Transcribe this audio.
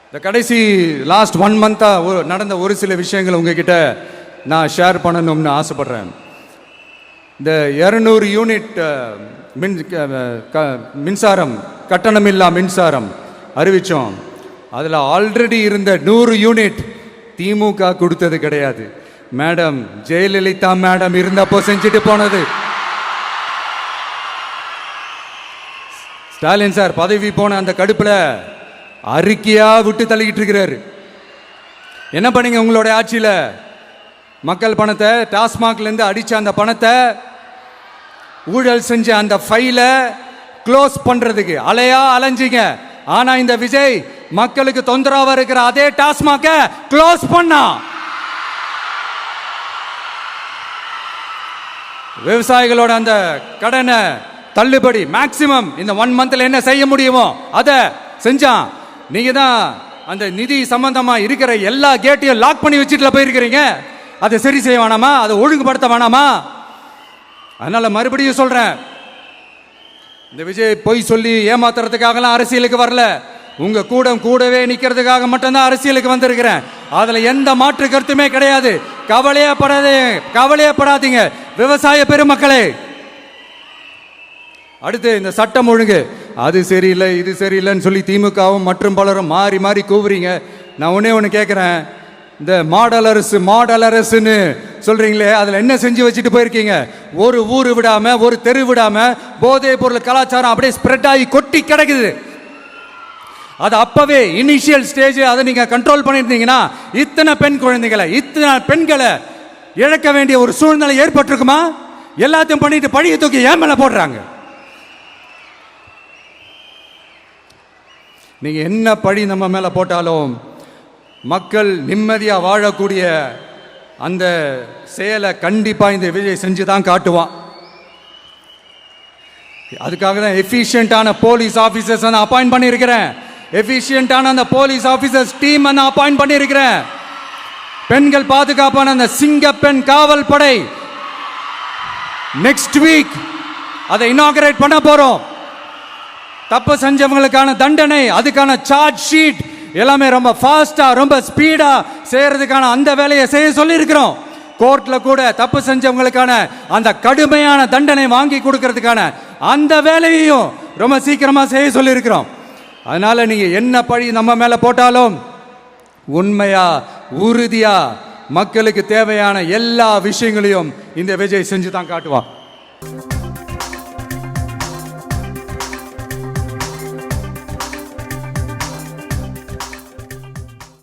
இந்த கடைசி லாஸ்ட் 1 மந்த்தாக நடந்த ஒரு சில விஷயங்கள் உங்ககிட்ட நான் ஷேர் பண்ணணும்னு ஆசைப்படுறேன். இந்த 200 யூனிட் மின்சாரம், கட்டணமில்லா மின்சாரம் அறிவித்தோம். அதில் ஆல்ரெடி இருந்த 100 யூனிட் திமுக கொடுத்தது கிடையாது. மேடம் ஜெயலலிதா மேடம் இருந்தப்போ செஞ்சுட்டு போனது. ஸ்டாலின் சார் பதவி போன அந்த கடுப்புல அறிக்கையா விட்டு தள்ளிக்கிட்டு இருக்கிறாரு. என்ன பண்ணீங்க உங்களுடைய ஆட்சியில? மக்கள் பணத்தை, டாஸ்மாக்ல இருந்து அடிச்ச அந்த பணத்தை, ஊழல் செஞ்ச அந்த ஃபைல க்ளோஸ் பண்றதுக்கு அலையா அலைஞ்சிங்க. ஆனா இந்த விஜய் மக்களுக்கு தொந்தரவா இருக்கிற அதே டாஸ்மாக க்ளோஸ் பண்ணா. விவசாயிகளோட அந்த கடனை தள்ளுபடி மேக்சிமம் இந்த 1 மந்த்ல என்ன செய்ய முடியுமோ அதை செஞ்சான். நீங்க தான் அந்த நிதி சம்பந்தமா இருக்கிற எல்லா கேட்டையும் லாக் பண்ணி வச்சுட்டு போயிருக்கிறீங்க. அதை சரி செய்ய வேணாமா? அதை ஒழுங்குபடுத்த வேணாமா? அதனால மறுபடியும் சொல்றேன், இந்த விஜய் பொய் சொல்லி ஏமாத்துறதுக்காகலாம் அரசியலுக்கு வரல. உங்க கூடவே நிக்கிறதுக்காக மட்டும்தான் அரசியலுக்கு வந்திருக்கிறேன். அதுல எந்த மாற்று கருத்துமே கிடையாது. கவலையப்படாதீங்க விவசாய பெருமக்களே. அடுத்து இந்த சட்டம் ஒழுங்கு, அது சரியில்லை இது சரியில்லைன்னு சொல்லி திமுகவும் மற்றும் பலரும் மாறி மாறி கூவுறீங்க. நான் ஒண்ணு கேட்கிறேன், இந்த மாடல் அரசுன்னு சொல்றீங்களே, அதுல என்ன செஞ்சு வச்சுட்டு போயிருக்கீங்க? ஒரு ஊரு விடாம, ஒரு தெரு விடாம போதை பொருள் கலாச்சாரம் அப்படியே ஸ்ப்ரெட் ஆகி கொட்டி கிடக்குது. அது அப்பவே இனிஷியல் ஸ்டேஜ் அதை நீங்க கண்ட்ரோல் பண்ணிருந்தீங்கன்னா இத்தனை பெண்களை இழக்க வேண்டிய ஒரு சூழ்நிலை ஏற்பட்டிருக்குமா? எல்லாத்தையும் பண்ணிட்டு பழிய தூக்கி ஏன் மேல போடுறாங்க. நீங்க என்ன பழி நம்ம மேல போட்டாலும் மக்கள் நிம்மதியா வாழக்கூடிய அந்த செயலை கண்டிப்பா இந்த விஜய் செஞ்சுதான் காட்டுவான். அதுக்காக தான் எஃபிஷியன்டான போலீஸ் ஆபீசர்ஸ் நான் அப்பாயிண்ட் பண்ணியிருக்கிறேன். எஃபிஷியன்டான அந்த போலீஸ் ஆபீசர்ஸ் டீம் நான் அப்பாயிண்ட் பண்ணியிருக்கிறேன். பெண்கள் பாதுகாப்பான அந்த சிங்க பெண் காவல் படை நெக்ஸ்ட் வீக் அதை இனாகரேட் பண்ண போறோம். தப்பு செஞ்சவங்களுக்கான தண்டனை, அதுக்கான சார்ஜ் ஷீட் எல்லாமே ரொம்ப ஃபாஸ்டா ரொம்ப ஸ்பீடா செய்யறதுக்கான அந்த வேலையை செய்ய சொல்லி இருக்கிறோம். கோர்ட்ல கூட தப்பு செஞ்சவங்களுக்கான அந்த கடுமையான தண்டனை வாங்கி கொடுக்கறதுக்கான அந்த வேலையையும் ரொம்ப சீக்கிரமா செய்ய சொல்லி இருக்கிறோம். அதனால நீங்க என்ன பழி நம்ம மேல போட்டாலும் உண்மையா உறுதியா மக்களுக்கு தேவையான எல்லா விஷயங்களையும் இந்த விஜய் செஞ்சு தான் காட்டுவான்.